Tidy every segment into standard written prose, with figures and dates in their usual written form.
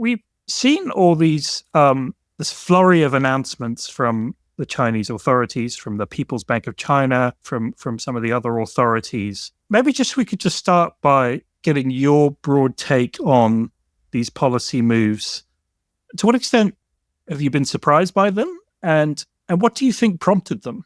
we've seen all these this flurry of announcements from the Chinese authorities, from the People's Bank of China, from some of the other authorities. Maybe we could just start by getting your broad take on these policy moves. To what extent have you been surprised by them, and what do you think prompted them?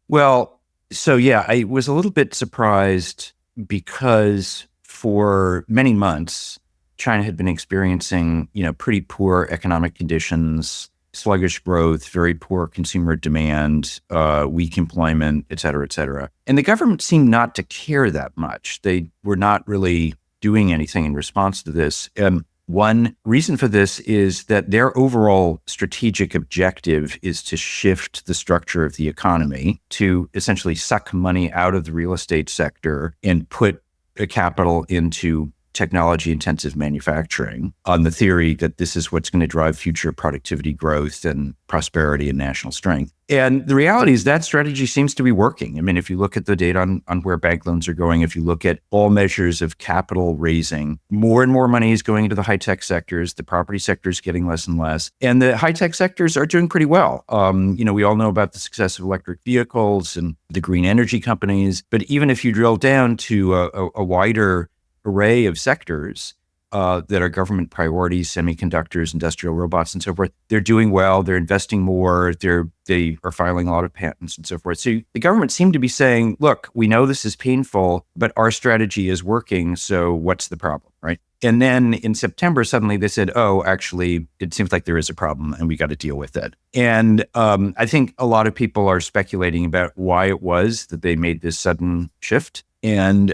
Well, so yeah, I was a little bit surprised because for many months, China had been experiencing, pretty poor economic conditions, sluggish growth, very poor consumer demand, weak employment, et cetera, et cetera. And the government seemed not to care that much. They were not really doing anything in response to this. And one reason for this is that their overall strategic objective is to shift the structure of the economy to essentially suck money out of the real estate sector and put capital into technology-intensive manufacturing on the theory that this is what's going to drive future productivity growth and prosperity and national strength. And the reality is that strategy seems to be working. I mean, if you look at the data on where bank loans are going, if you look at all measures of capital raising, more and more money is going into the high-tech sectors. The property sector is getting less and less. And the high-tech sectors are doing pretty well. We all know about the success of electric vehicles and the green energy companies. But even if you drill down to a wider array of sectors that are government priorities, semiconductors, industrial robots, and so forth, they're doing well. They're investing more. They are filing a lot of patents and so forth. So the government seemed to be saying, look, we know this is painful, but our strategy is working. So what's the problem, right? And then in September, suddenly they said, oh, actually, it seems like there is a problem and we got to deal with it. And I think a lot of people are speculating about why it was that they made this sudden shift. And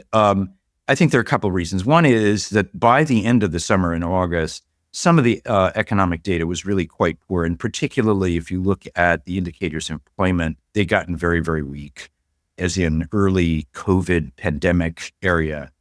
I think there are a couple of reasons. One is that by the end of the summer in August, some of the economic data was really quite poor. And particularly if you look at the indicators of employment, they'd gotten very, very weak, as in early COVID pandemic area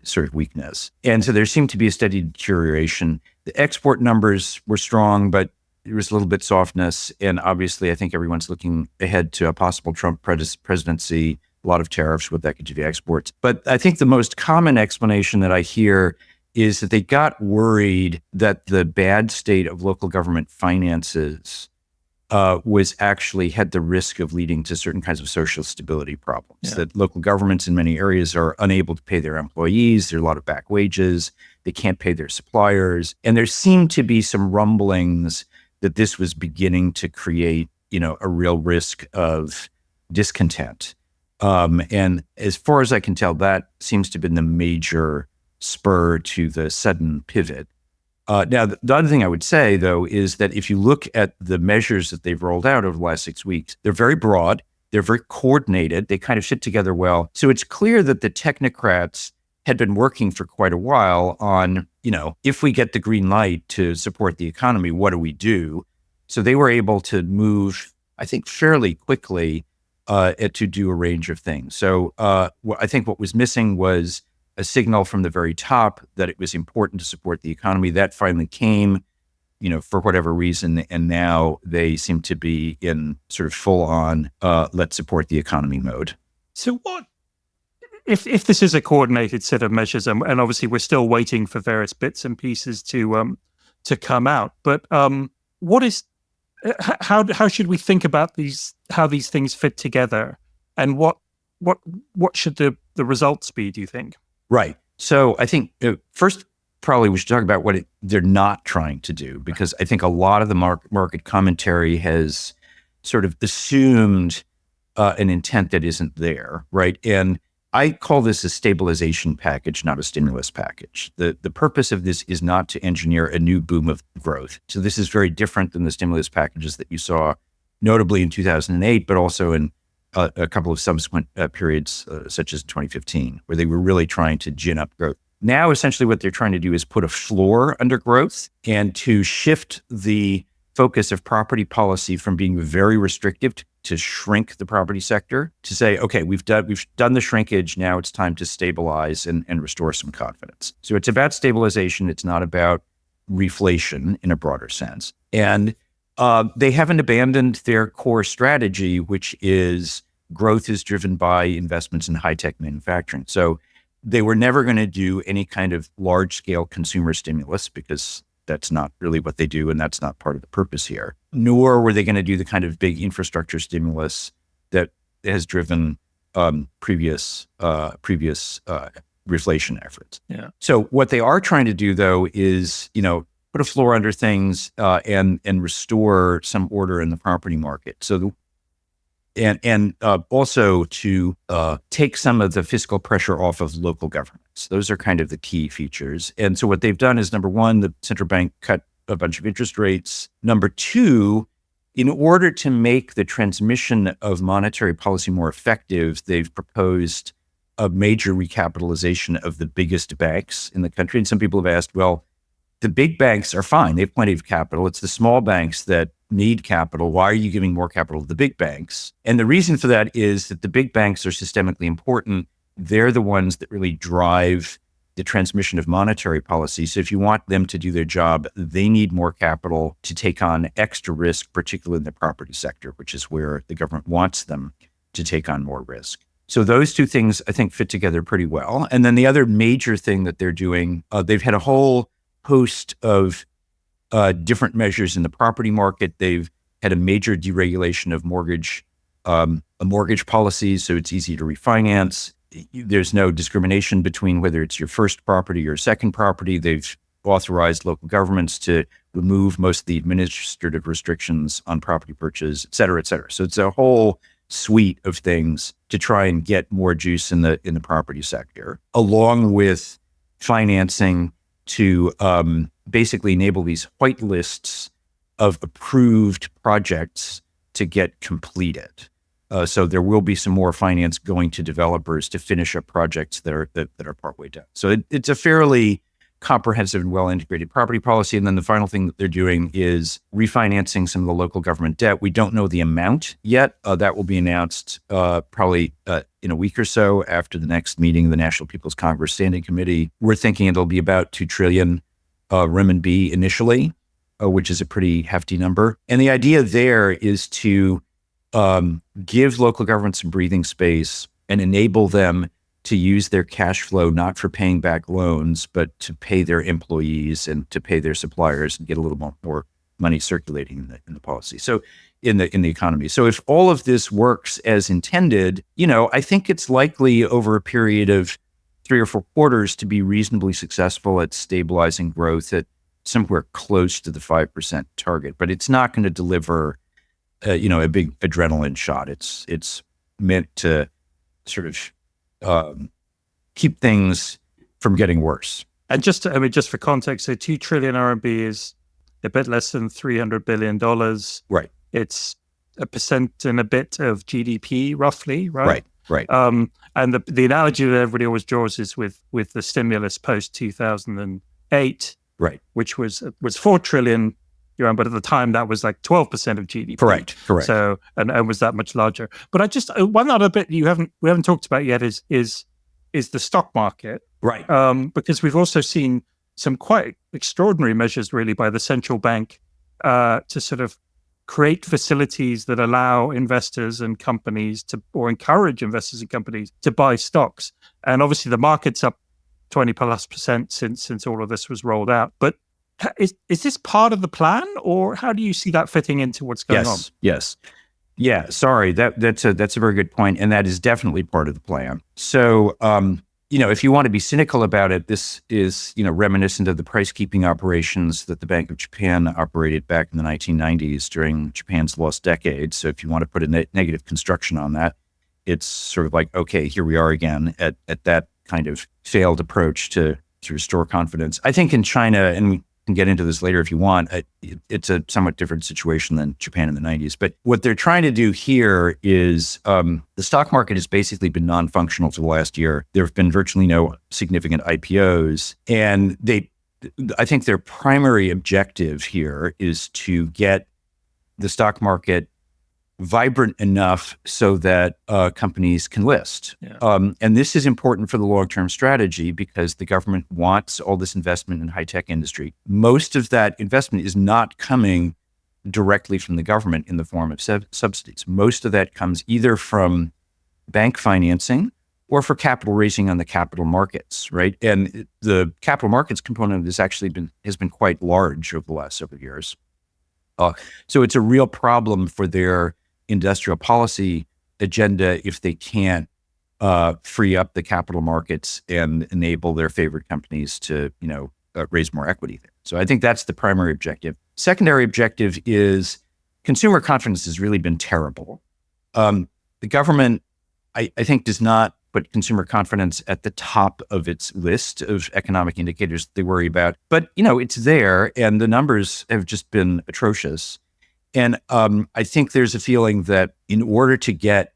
sort of weakness. And so there seemed to be a steady deterioration. The export numbers were strong, but there was a little bit softness. And obviously, I think everyone's looking ahead to a possible Trump presidency, a lot of tariffs, what that could do to exports. But I think the most common explanation that I hear is that they got worried that the bad state of local government finances was actually had the risk of leading to certain kinds of social stability problems. Yeah. That local governments in many areas are unable to pay their employees. There are a lot of back wages. They can't pay their suppliers. And there seemed to be some rumblings that this was beginning to create, a real risk of discontent. And as far as I can tell, that seems to have been the major spur to the sudden pivot. Now, the other thing I would say, though, is that if you look at the measures that they've rolled out over the last 6 weeks, they're very broad, they're very coordinated, they kind of fit together well. So it's clear that the technocrats had been working for quite a while on, if we get the green light to support the economy, what do we do? So they were able to move, I think, fairly quickly to do a range of things. So I think what was missing was a signal from the very top that it was important to support the economy. That finally came, for whatever reason, and now they seem to be in sort of full on, let's support the economy mode. So what, if this is a coordinated set of measures, and obviously we're still waiting for various bits and pieces to come out, but how should we think about how these things fit together, and what should the results be, do you think? Right. So I think first, probably we should talk about what they're not trying to do, because I think a lot of the market commentary has sort of assumed an intent that isn't there, right? And I call this a stabilization package, not a stimulus package. The purpose of this is not to engineer a new boom of growth. So this is very different than the stimulus packages that you saw, notably in 2008, but also in a couple of subsequent periods, such as 2015, where they were really trying to gin up growth. Now, essentially what they're trying to do is put a floor under growth and to shift the focus of property policy from being very restrictive to shrink the property sector, to say, okay, we've done the shrinkage, now it's time to stabilize and restore some confidence. So it's about stabilization, it's not about reflation in a broader sense. And they haven't abandoned their core strategy, which is growth is driven by investments in high-tech manufacturing. So they were never going to do any kind of large-scale consumer stimulus because that's not really what they do, and that's not part of the purpose here. Nor were they going to do the kind of big infrastructure stimulus that has driven previous reflation efforts. Yeah. So what they are trying to do, though, is put a floor under things and restore some order in the property market. So and also to take some of the fiscal pressure off of local governments. Those are kind of the key features. And so what they've done is, number one, the central bank cut a bunch of interest rates. Number two, in order to make the transmission of monetary policy more effective, they've proposed a major recapitalization of the biggest banks in the country. And some people have asked, well, the big banks are fine. They have plenty of capital. It's the small banks that need capital. Why are you giving more capital to the big banks? And the reason for that is that the big banks are systemically important. They're the ones that really drive the transmission of monetary policy. So if you want them to do their job, they need more capital to take on extra risk, particularly in the property sector, which is where the government wants them to take on more risk. So those two things, I think, fit together pretty well. And then the other major thing that they're doing, they've had a whole host of different measures in the property market. They've had a major deregulation of mortgage policies, so it's easy to refinance. There's no discrimination between whether it's your first property or second property. They've authorized local governments to remove most of the administrative restrictions on property purchase, et cetera, et cetera. So it's a whole suite of things to try and get more juice in the property sector, along with financing to basically enable these white lists of approved projects to get completed. So there will be some more finance going to developers to finish up projects that are partway done. So it's a fairly comprehensive and well-integrated property policy. And then the final thing that they're doing is refinancing some of the local government debt. We don't know the amount yet. That will be announced probably in a week or so after the next meeting of the National People's Congress Standing Committee. We're thinking it'll be about 2 trillion renminbi initially, which is a pretty hefty number. And the idea there is to give local governments some breathing space and enable them to use their cash flow not for paying back loans, but to pay their employees and to pay their suppliers and get a little more money circulating in the policy. So in the economy. So if all of this works as intended, I think it's likely over a period of 3 or 4 quarters to be reasonably successful at stabilizing growth at somewhere close to the 5% target. But it's not going to deliver a big adrenaline shot. It's meant to sort of keep things from getting worse. And just for context, so 2 trillion RMB is a bit less than $300 billion. Right. It's 1% and a bit of GDP, roughly, right? Right. And the analogy that everybody always draws is with the stimulus post 2008, right, which was 4 trillion yuan, but at the time that was like 12% of GDP. Correct. So and was that much larger. But I just one other bit we haven't talked about yet is the stock market, right? Because we've also seen some quite extraordinary measures, really, by the central bank to sort of create facilities that allow investors and companies or encourage investors and companies to buy stocks. And obviously the market's up 20+% since all of this was rolled out. But is this part of the plan, or how do you see that fitting into what's going on? Yes. Yeah, sorry, that's a very good point, and that is definitely part of the plan. So, if you want to be cynical about it, this is, reminiscent of the price-keeping operations that the Bank of Japan operated back in the 1990s during Japan's lost decade. So if you want to put a negative construction on that, it's sort of like, okay, here we are again at that kind of failed approach to restore confidence. I think in China, and we can get into this later if you want, it's a somewhat different situation than Japan in the 90s. But what they're trying to do here is the stock market has basically been non-functional for the last year. There have been virtually no significant IPOs. And I think their primary objective here is to get the stock market vibrant enough so that companies can list. Yeah. And this is important for the long-term strategy because the government wants all this investment in high-tech industry. Most of that investment is not coming directly from the government in the form of subsidies. Most of that comes either from bank financing or for capital raising on the capital markets, right? And the capital markets component has actually has been quite large over the last several years. So it's a real problem for their industrial policy agenda if they can't free up the capital markets and enable their favorite companies to, raise more equity there. So I think that's the primary objective. Secondary objective is consumer confidence has really been terrible. The government, I think, does not put consumer confidence at the top of its list of economic indicators they worry about. But, it's there, and the numbers have just been atrocious. And I think there's a feeling that in order to get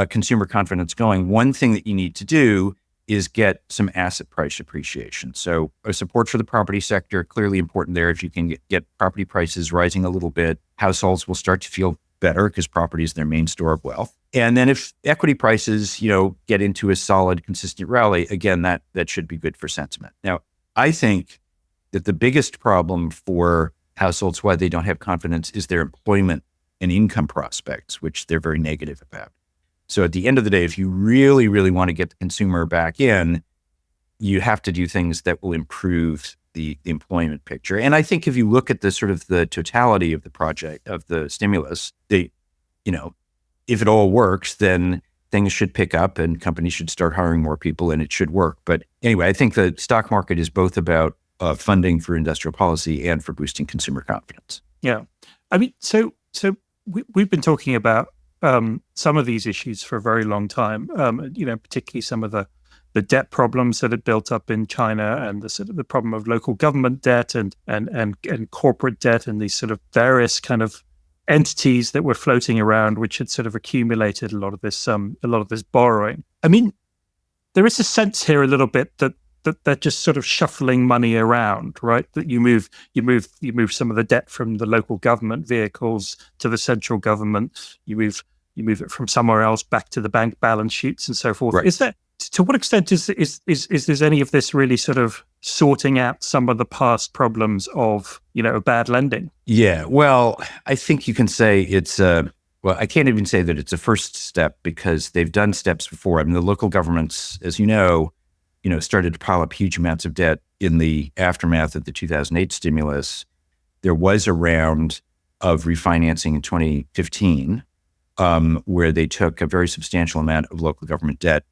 consumer confidence going, one thing that you need to do is get some asset price appreciation. So a support for the property sector, clearly important there. If you can get property prices rising a little bit, households will start to feel better because property is their main store of wealth. And then if equity prices, get into a solid, consistent rally, again, that should be good for sentiment. Now, I think that the biggest problem for households, why they don't have confidence, is their employment and income prospects, which they're very negative about. So at the end of the day, if you really, really want to get the consumer back in, you have to do things that will improve the employment picture. And I think if you look at the sort of the totality of the project, of the stimulus, if it all works, then things should pick up and companies should start hiring more people and it should work. But anyway, I think the stock market is both about funding for industrial policy and for boosting consumer confidence. Yeah. I mean, so we've been talking about some of these issues for a very long time, particularly some of the debt problems that had built up in China and the sort of the problem of local government debt and corporate debt and these sort of various kind of entities that were floating around, which had sort of accumulated a lot of this borrowing. I mean, there is a sense here a little bit that they're just sort of shuffling money around, right? That you move some of the debt from the local government vehicles to the central government. You move it from somewhere else back to the bank balance sheets and so forth. Right. Is that, to what extent is there any of this really sort of sorting out some of the past problems of bad lending? Yeah, well, I think you can say it's I can't even say that it's a first step because they've done steps before. I mean, the local governments, as you know, started to pile up huge amounts of debt in the aftermath of the 2008 stimulus. There was a round of refinancing in 2015 where they took a very substantial amount of local government debt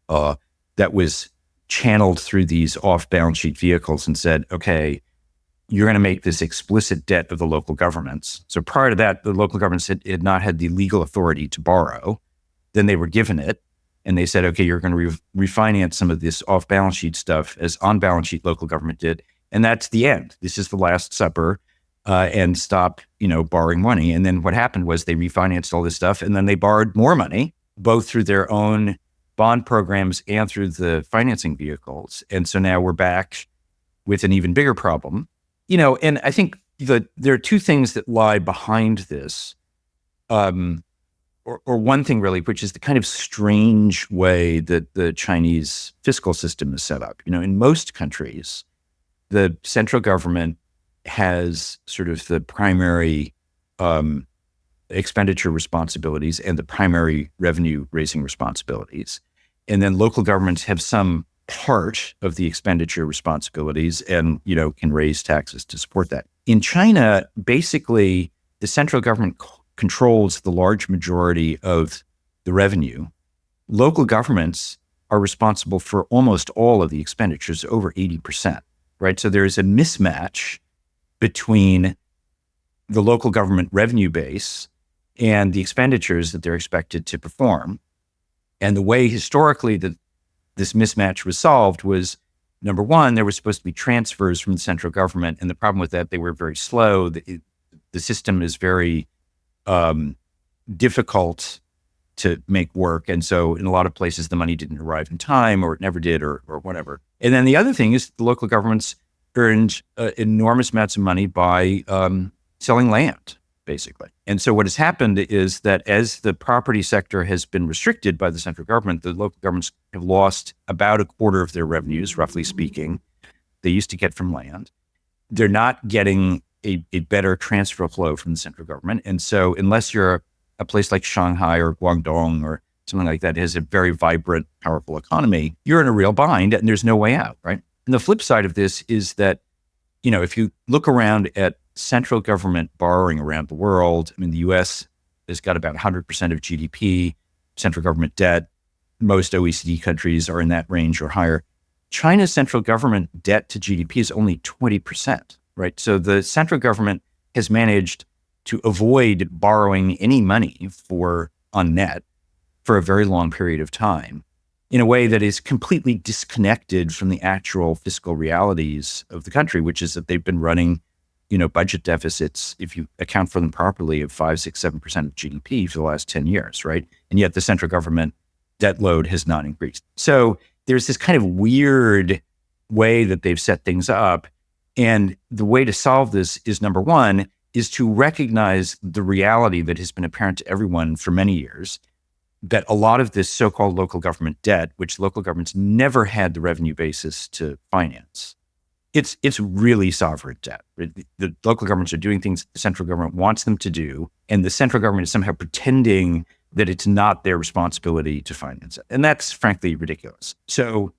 that was channeled through these off-balance sheet vehicles and said, okay, you're going to make this explicit debt of the local governments. So prior to that, the local governments had not had the legal authority to borrow. Then they were given it. And they said, okay, you're going to refinance some of this off-balance sheet stuff as on-balance sheet local government did. And that's the end. This is the last supper and stop, borrowing money. And then what happened was they refinanced all this stuff and then they borrowed more money, both through their own bond programs and through the financing vehicles. And so now we're back with an even bigger problem. And I think there are two things that lie behind this. Or one thing really, which is the kind of strange way that the Chinese fiscal system is set up. In most countries, the central government has sort of the primary expenditure responsibilities and the primary revenue raising responsibilities. And then local governments have some part of the expenditure responsibilities and, can raise taxes to support that. In China, basically, the central government controls the large majority of the revenue. Local governments are responsible for almost all of the expenditures, over 80%, right? So there is a mismatch between the local government revenue base and the expenditures that they're expected to perform. And the way historically that this mismatch was solved was, number one, there were supposed to be transfers from the central government. And the problem with that, they were very slow. The system is very difficult to make work. And so in a lot of places, the money didn't arrive in time or it never did or whatever. And then the other thing is the local governments earned enormous amounts of money by selling land, basically. And so what has happened is that as the property sector has been restricted by the central government, the local governments have lost about a quarter of their revenues, roughly speaking, they used to get from land. They're not getting a better transfer flow from the central government. And so unless you're a place like Shanghai or Guangdong or something like that has a very vibrant, powerful economy, you're in a real bind and there's no way out, right? And the flip side of this is that, if you look around at central government borrowing around the world, the US has got about 100% of GDP, central government debt. Most OECD countries are in that range or higher. China's central government debt to GDP is only 20%, right? So the central government has managed to avoid borrowing any money on net for a very long period of time in a way that is completely disconnected from the actual fiscal realities of the country, which is that they've been running, budget deficits, if you account for them properly, of 5, 6, 7% of GDP for the last 10 years, right? And yet the central government debt load has not increased. So there's this kind of weird way that they've set things up. And the way to solve this is, number one, is to recognize the reality that has been apparent to everyone for many years, that a lot of this so-called local government debt, which local governments never had the revenue basis to finance, it's really sovereign debt. The local governments are doing things the central government wants them to do, and the central government is somehow pretending that it's not their responsibility to finance it. And that's frankly ridiculous. So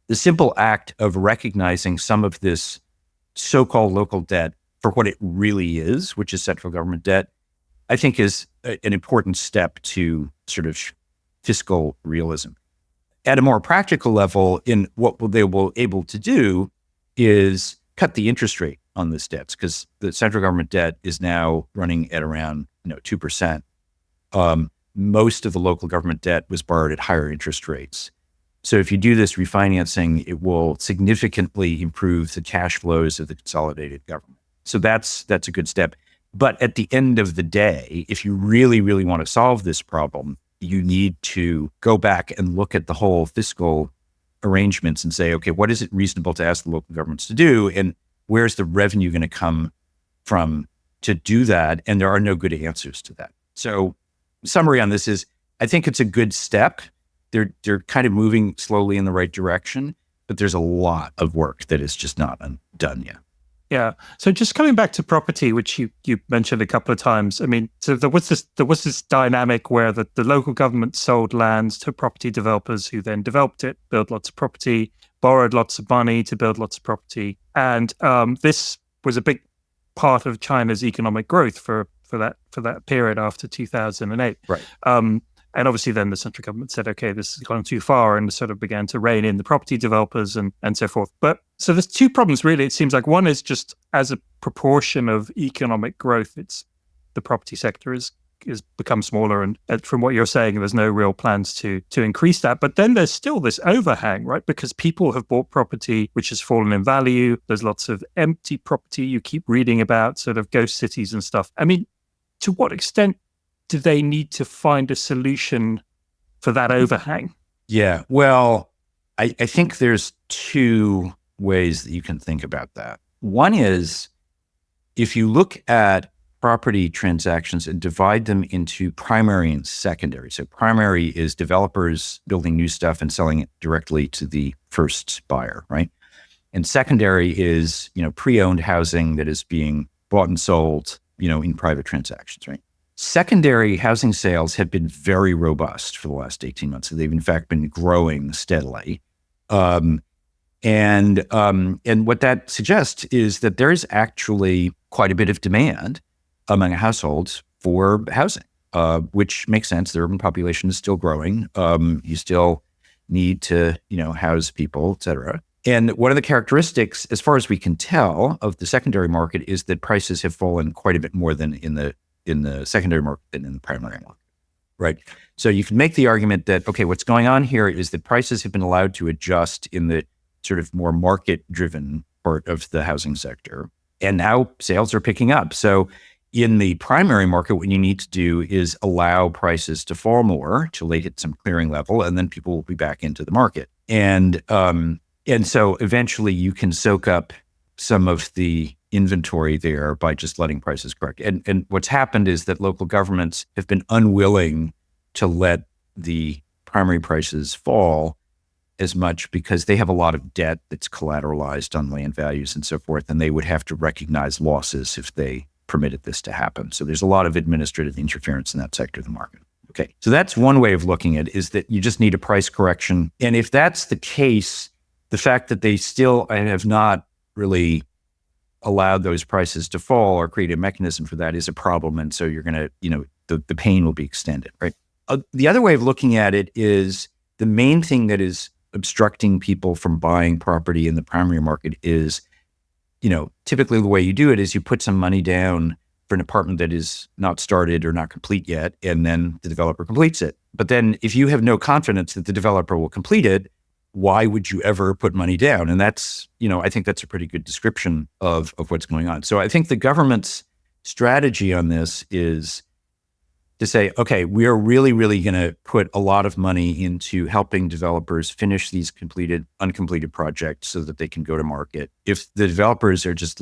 the simple act of recognizing some of this so-called local debt for what it really is, which is central government debt, I think is an important step to sort of fiscal realism. At a more practical level, in what they will able to do is cut the interest rate on this debt, because the central government debt is now running at around 2%. Most of the local government debt was borrowed at higher interest rates. So if you do this refinancing, it will significantly improve the cash flows of the consolidated government. So that's a good step. But at the end of the day, if you really, really want to solve this problem, you need to go back and look at the whole fiscal arrangements and say, okay, what is it reasonable to ask the local governments to do? And where's the revenue going to come from to do that? And there are no good answers to that. So summary on this is, I think it's a good step. They're kind of moving slowly in the right direction, but there's a lot of work that is just not done yet. Yeah. So just coming back to property, which you mentioned a couple of times. So there was this dynamic where the local government sold lands to property developers who then developed it, built lots of property, borrowed lots of money to build lots of property. And this was a big part of China's economic growth for that period after 2008. Right. And obviously then the central government said, okay, this has gone too far, and sort of began to rein in the property developers and so forth. But so there's two problems really. It seems like one is just as a proportion of economic growth, the property sector is become smaller. And from what you're saying, there's no real plans to increase that. But then there's still this overhang, right? Because people have bought property which has fallen in value. There's lots of empty property you keep reading about, sort of ghost cities and stuff. To what extent do they need to find a solution for that overhang? Yeah, well, I think there's two ways that you can think about that. One is, if you look at property transactions and divide them into primary and secondary. So primary is developers building new stuff and selling it directly to the first buyer, right? And secondary is, pre-owned housing that is being bought and sold, in private transactions, right? Secondary housing sales have been very robust for the last 18 months. So they've in fact been growing steadily. And what that suggests is that there is actually quite a bit of demand among households for housing, which makes sense. The urban population is still growing. You still need to, house people, et cetera. And one of the characteristics, as far as we can tell, of the secondary market is that prices have fallen quite a bit more than in the secondary market than in the primary market, right? So you can make the argument that, okay, what's going on here is that prices have been allowed to adjust in the sort of more market-driven part of the housing sector, and now sales are picking up. So in the primary market, what you need to do is allow prices to fall more till they hit some clearing level, and then people will be back into the market. And so eventually you can soak up some of the inventory there by just letting prices correct. And what's happened is that local governments have been unwilling to let the primary prices fall as much because they have a lot of debt that's collateralized on land values and so forth, and they would have to recognize losses if they permitted this to happen. So there's a lot of administrative interference in that sector of the market. Okay, so that's one way of looking at it, is that you just need a price correction. And if that's the case, the fact that they still have not really allowed those prices to fall or create a mechanism for that is a problem. And so you're going to, the pain will be extended, right? The other way of looking at it is the main thing that is obstructing people from buying property in the primary market is, typically the way you do it is you put some money down for an apartment that is not started or not complete yet, and then the developer completes it. But then if you have no confidence that the developer will complete it, why would you ever put money down? And that's, I think that's a pretty good description of what's going on. So I think the government's strategy on this is to say, okay, we are really, really going to put a lot of money into helping developers finish these uncompleted projects so that they can go to market. If the developers are just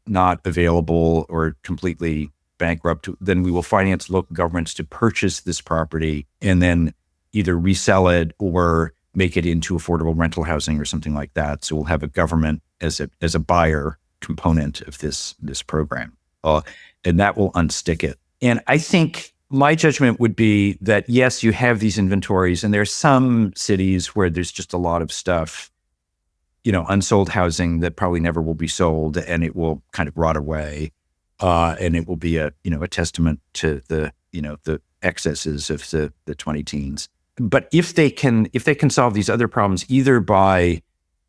not available or completely bankrupt, then we will finance local governments to purchase this property and then either resell it or make it into affordable rental housing or something like that. So we'll have a government as a buyer component of this program, and that will unstick it. And I think my judgment would be that, yes, you have these inventories, and there's some cities where there's just a lot of stuff, unsold housing that probably never will be sold, and it will kind of rot away, and it will be a testament to the excesses of the 2010s. But if they can solve these other problems, either by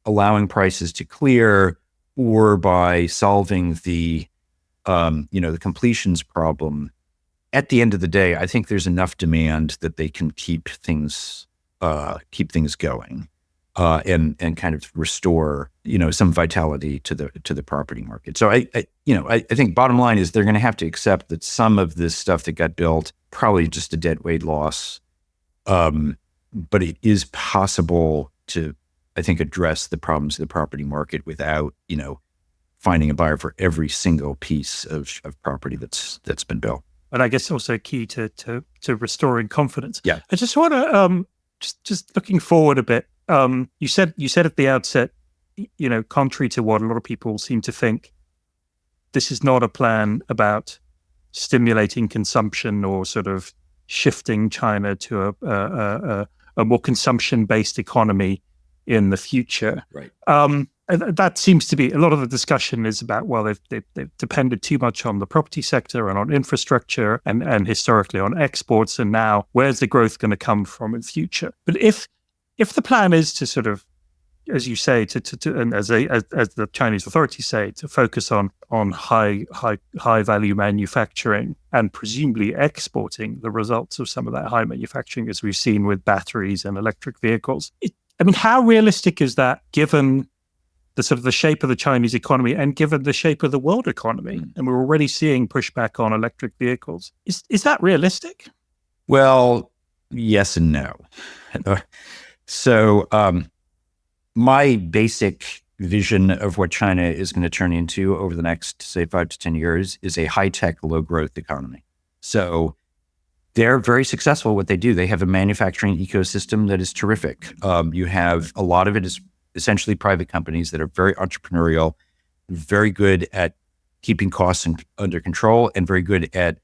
allowing prices to clear or by solving the completions problem, at the end of the day, I think there's enough demand that they can keep things going, and kind of restore some vitality to the property market. So I think bottom line is they're going to have to accept that some of this stuff that got built probably just a deadweight loss. But it is possible to, I think, address the problems of the property market without, finding a buyer for every single piece of property that's been built. And I guess also key to restoring confidence. Yeah. I just want to just looking forward a bit. You said at the outset, contrary to what a lot of people seem to think, this is not a plan about stimulating consumption or sort of shifting China to a more consumption-based economy in the future. Right. That seems to be a lot of the discussion is about, well, they've depended too much on the property sector and on infrastructure and historically on exports, and now where's the growth going to come from in the future? But if the plan is to sort of, as you say, and as the Chinese authorities say, to focus on high value manufacturing and presumably exporting the results of some of that high manufacturing, as we've seen with batteries and electric vehicles. How realistic is that given the sort of the shape of the Chinese economy and given the shape of the world economy? And we're already seeing pushback on electric vehicles. Is that realistic? Well, yes and no. So my basic vision of what China is going to turn into over the next, say, 5 to 10 years is a high-tech, low-growth economy. So they're very successful at what they do. They have a manufacturing ecosystem that is terrific. You have a lot of it is essentially private companies that are very entrepreneurial, very good at keeping costs under control, and very good at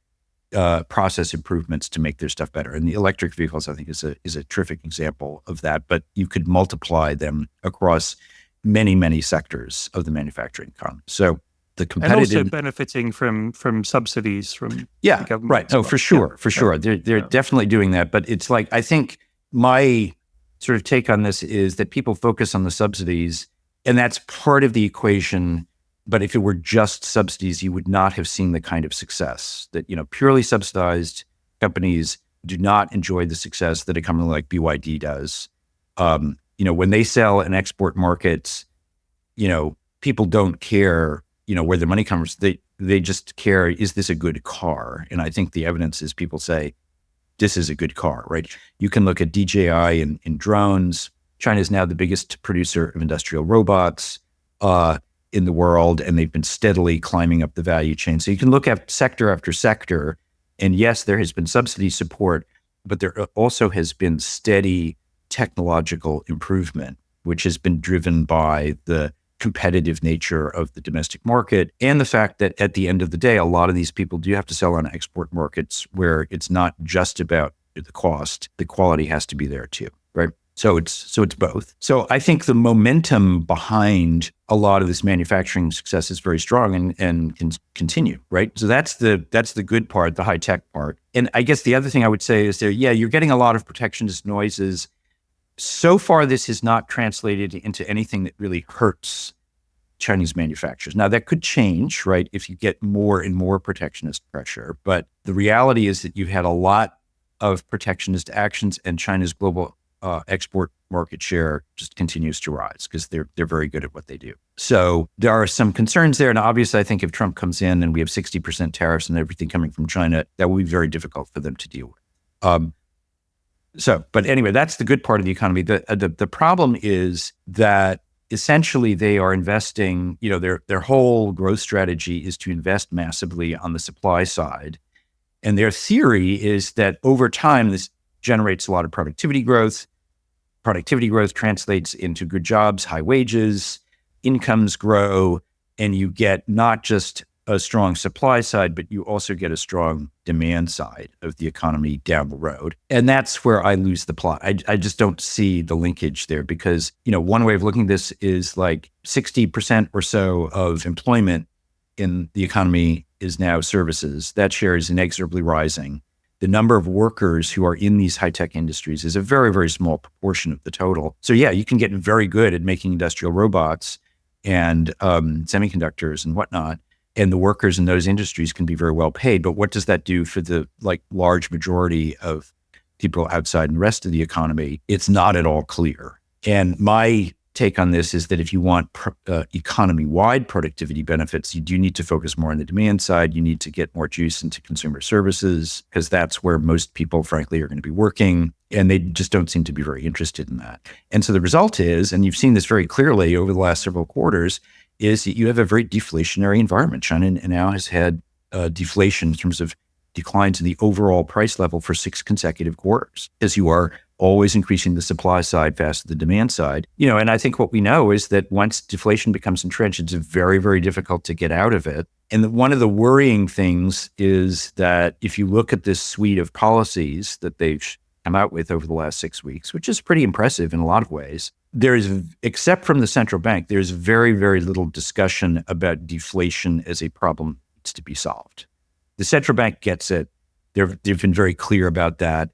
process improvements to make their stuff better. And the electric vehicles, I think, is a terrific example of that. But you could multiply them across many, many sectors of the manufacturing economy. So the competitive, and also benefiting from subsidies from the government. Right. Oh, for sure, for sure. They're definitely doing that. But it's like, I think my sort of take on this is that people focus on the subsidies, and that's part of the equation. But if it were just subsidies, you would not have seen the kind of success that, purely subsidized companies do not enjoy the success that a company like BYD does. When they sell in export markets, people don't care, where the money comes. They just care, is this a good car? And I think the evidence is people say, this is a good car, right? You can look at DJI in drones. China is now the biggest producer of industrial robots in the world, and they've been steadily climbing up the value chain. So you can look at sector after sector, and yes, there has been subsidy support, but there also has been steady technological improvement, which has been driven by the competitive nature of the domestic market, and the fact that at the end of the day, a lot of these people do have to sell on export markets where it's not just about the cost, the quality has to be there too, right? So it's both. So I think the momentum behind a lot of this manufacturing success is very strong and can continue, right? So that's the good part, the high tech part. And I guess the other thing I would say is you're getting a lot of protectionist noises. So far, this has not translated into anything that really hurts Chinese manufacturers. Now, that could change, right, if you get more and more protectionist pressure. But the reality is that you've had a lot of protectionist actions, and China's global export market share just continues to rise because they're very good at what they do. So there are some concerns there. And obviously, I think if Trump comes in and we have 60% tariffs and everything coming from China, that will be very difficult for them to deal with. But anyway, that's the good part of the economy. The problem is that essentially they are investing, their whole growth strategy is to invest massively on the supply side. And their theory is that over time, this generates a lot of productivity growth. Productivity growth translates into good jobs, high wages, incomes grow, and you get not just a strong supply side, but you also get a strong demand side of the economy down the road. And that's where I lose the plot. I just don't see the linkage there because, one way of looking at this is like 60% or so of employment in the economy is now services. That share is inexorably rising. The number of workers who are in these high-tech industries is a very, very small proportion of the total. So yeah, you can get very good at making industrial robots and semiconductors and whatnot. And the workers in those industries can be very well paid. But what does that do for the large majority of people outside the rest of the economy? It's not at all clear. And my take on this is that if you want economy-wide productivity benefits, you do need to focus more on the demand side. You need to get more juice into consumer services because that's where most people, frankly, are going to be working. And they just don't seem to be very interested in that. And so the result is, and you've seen this very clearly over the last several quarters, is that you have a very deflationary environment. China now has had deflation in terms of declines in the overall price level for 6 consecutive quarters, as you are always increasing the supply side faster than the demand side. And I think what we know is that once deflation becomes entrenched, it's very, very difficult to get out of it. And one of the worrying things is that if you look at this suite of policies that they've come out with over the last 6 weeks, which is pretty impressive in a lot of ways, there is, except from the central bank, there's very, very little discussion about deflation as a problem that needs to be solved. The central bank gets it. They've been very clear about that.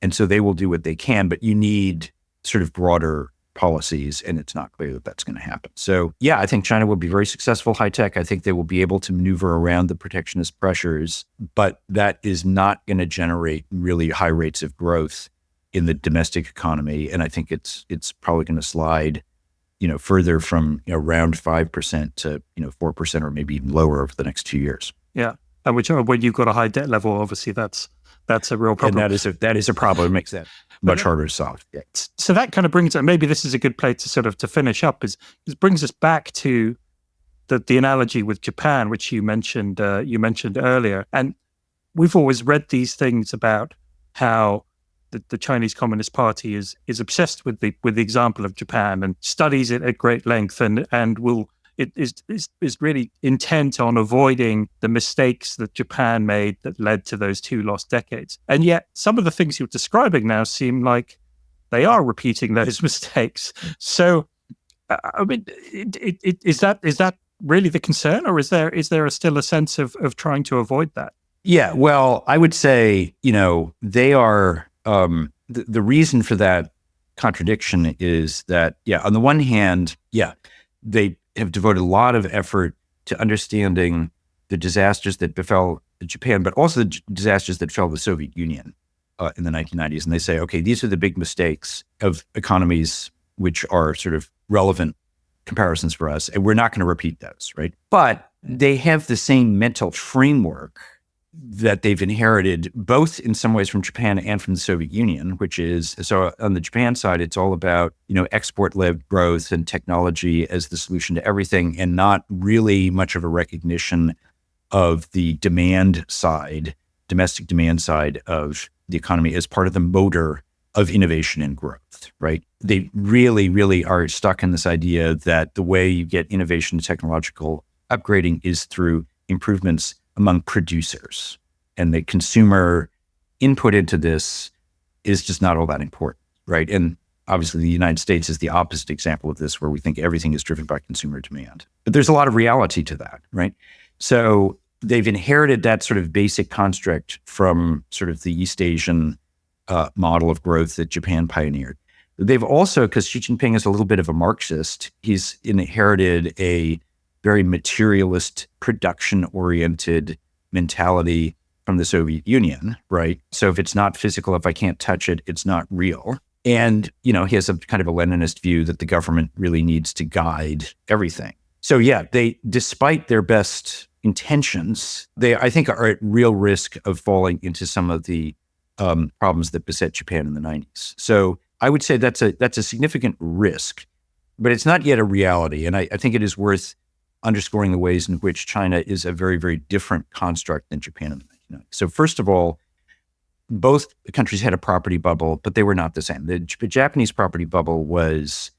And so they will do what they can, but you need sort of broader policies, and it's not clear that that's going to happen. So yeah, I think China will be very successful high tech. I think they will be able to maneuver around the protectionist pressures, but that is not going to generate really high rates of growth in the domestic economy. And I think it's probably going to slide, further from around 5% to 4% or maybe even lower over the next 2 years. Yeah. And when you've got a high debt level, obviously that's a real problem. And that is a problem. It makes that much harder to solve. Yeah. So that kind of brings it, maybe this is a good place to finish up, is brings us back to the analogy with Japan, which you mentioned earlier. And we've always read these things about how the Chinese Communist Party is obsessed with the example of Japan and studies it at great length and is really intent on avoiding the mistakes that Japan made that led to those 2 lost decades. And yet some of the things you're describing now seem like they are repeating those mistakes. So, I mean, is that really the concern, or is there still a sense of trying to avoid that? Yeah, well, I would say, they are, the reason for that contradiction is that, on the one hand, they have devoted a lot of effort to understanding the disasters that befell Japan, but also the disasters that befell the Soviet Union in the 1990s. And they say, okay, these are the big mistakes of economies which are sort of relevant comparisons for us, and we're not going to repeat those, right? But they have the same mental framework that they've inherited, both in some ways from Japan and from the Soviet Union, which is, so on the Japan side, it's all about, export-led growth and technology as the solution to everything, and not really much of a recognition of the demand side, domestic demand side of the economy as part of the motor of innovation and growth, right? They really, really are stuck in this idea that the way you get innovation and technological upgrading is through improvements among producers. And the consumer input into this is just not all that important, right? And obviously the United States is the opposite example of this, where we think everything is driven by consumer demand. But there's a lot of reality to that, right? So they've inherited that sort of basic construct from sort of the East Asian model of growth that Japan pioneered. They've also, because Xi Jinping is a little bit of a Marxist, he's inherited a very materialist, production-oriented mentality from the Soviet Union, right? So if it's not physical, if I can't touch it, it's not real. And, he has a kind of a Leninist view that the government really needs to guide everything. So yeah, they, despite their best intentions, they, I think, are at real risk of falling into some of the problems that beset Japan in the 90s. So I would say that's a significant risk, but it's not yet a reality. And I think it is worth underscoring the ways in which China is a very, very different construct than Japan in the 1990s. So first of all, both countries had a property bubble, but they were not the same. The Japanese property bubble was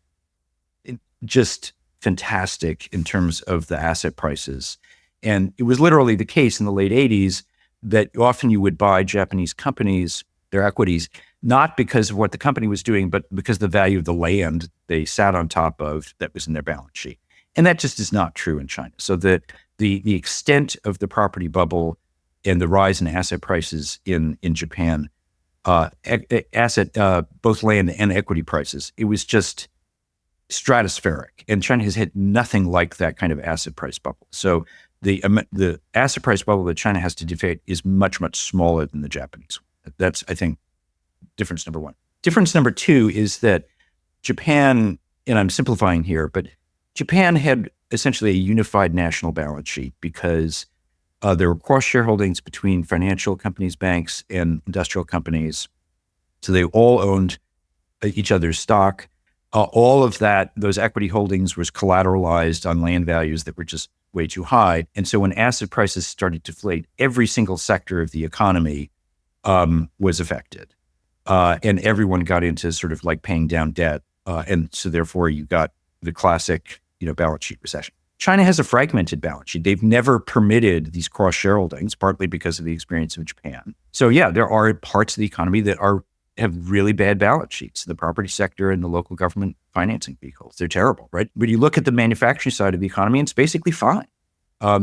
just fantastic in terms of the asset prices. And it was literally the case in the late 80s that often you would buy Japanese companies, their equities, not because of what the company was doing, but because of the value of the land they sat on top of that was in their balance sheet. And that just is not true in China. So the extent of the property bubble and the rise in asset prices in Japan, both land and equity prices, it was just stratospheric. And China has had nothing like that kind of asset price bubble. So the asset price bubble that China has to defeat is much, much smaller than the Japanese one. That's, I think, difference number one. Difference number two is that Japan, and I'm simplifying here, but Japan had essentially a unified national balance sheet because there were cross shareholdings between financial companies, banks, and industrial companies. So they all owned each other's stock. All of that, those equity holdings was collateralized on land values that were just way too high. And so when asset prices started to deflate, every single sector of the economy was affected. And everyone got into sort of like paying down debt. And so therefore you got the classic, balance sheet recession. China has a fragmented balance sheet. They've never permitted these cross shareholdings, partly because of the experience of Japan. So yeah, there are parts of the economy that have really bad balance sheets. The property sector and the local government financing vehicles, they're terrible, right? But you look at the manufacturing side of the economy, and it's basically fine.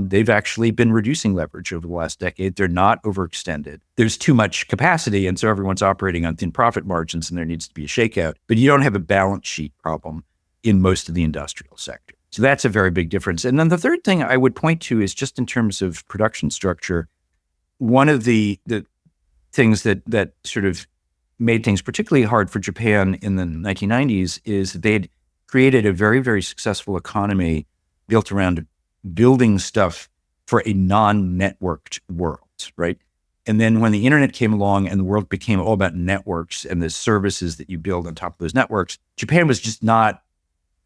They've actually been reducing leverage over the last decade. They're not overextended. There's too much capacity, and so everyone's operating on thin profit margins, and there needs to be a shakeout. But you don't have a balance sheet problem in most of the industrial sector. So that's a very big difference. And then the third thing I would point to is just in terms of production structure, one of the things that sort of made things particularly hard for Japan in the 1990s is they'd created a very, very successful economy built around building stuff for a non-networked world, right? And then when the internet came along and the world became all about networks and the services that you build on top of those networks, Japan was just not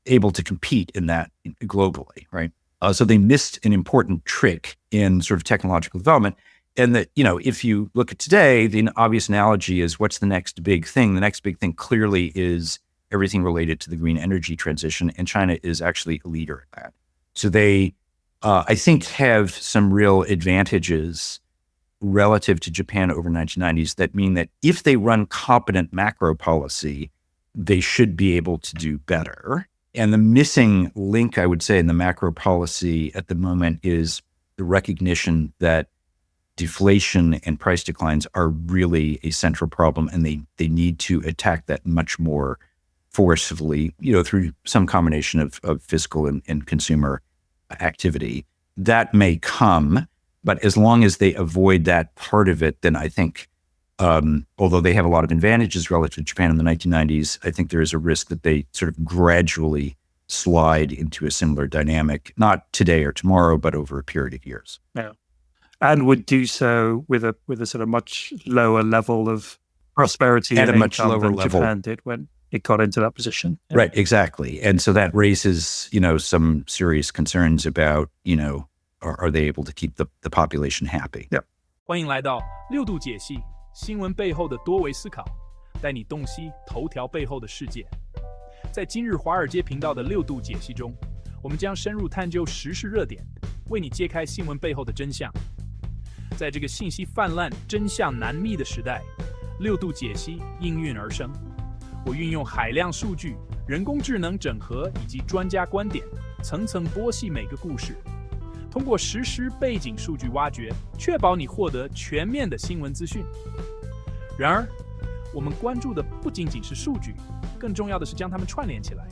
able to compete in that globally, right? So they missed an important trick in sort of technological development. And that, if you look at today, the obvious analogy is what's the next big thing? The next big thing clearly is everything related to the green energy transition. And China is actually a leader in that. So they, I think, have some real advantages relative to Japan over 1990s that mean that if they run competent macro policy, they should be able to do better. And the missing link, I would say, in the macro policy at the moment is the recognition that deflation and price declines are really a central problem, and they need to attack that much more forcefully, through some combination of fiscal and consumer activity. That may come, but as long as they avoid that part of it, then I think, although they have a lot of advantages relative to Japan in the 1990s, I think there is a risk that they sort of gradually slide into a similar dynamic, not today or tomorrow, but over a period of years. Yeah. And would do so with a sort of much lower level of prosperity at and a much income lower than level. Japan did when it got into that position. Yeah. Right, exactly. And so that raises, some serious concerns about, are they able to keep the population happy? Yeah. 欢迎来到六度解析新闻背后的多维思考。带你洞悉头条背后的世界。在今日华尔街频道的6度解析中，我们将深入探究时事热点，为你揭开新闻背后的真相。在这个信息泛滥、真相难觅的时代，6度解析应运而生。我运用海量数据、人工智能整合以及专家观点，层层剥析每个故事，通过实时背景数据挖掘，确保你获得全面的新闻资讯。然而，我们关注的不仅仅是数据，更重要的是将它们串联起来。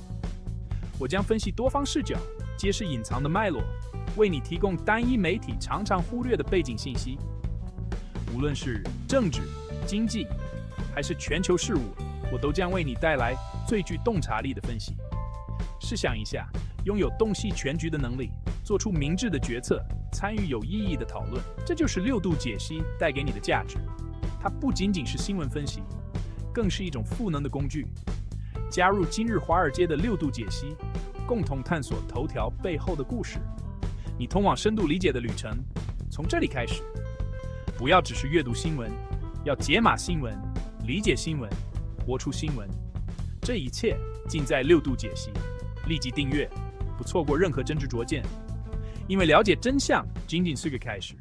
我将分析多方视角，揭示隐藏的脉络，为你提供单一媒体常常忽略的背景信息。无论是政治、经济，还是全球事务，我都将为你带来最具洞察力的分析。试想一下，拥有洞悉全局的能力，做出明智的决策，参与有意义的讨论，这就是6度解析带给你的价值。它不仅仅是新闻分析，更是一种赋能的工具。加入今日华尔街的6度解析，共同探索头条背后的故事。你通往深度理解的旅程，从这里开始。不要只是阅读新闻，要解码新闻，理解新闻，活出新闻。这一切尽在6度解析。立即订阅，不错过任何真知灼见。因为了解真相仅仅是个开始。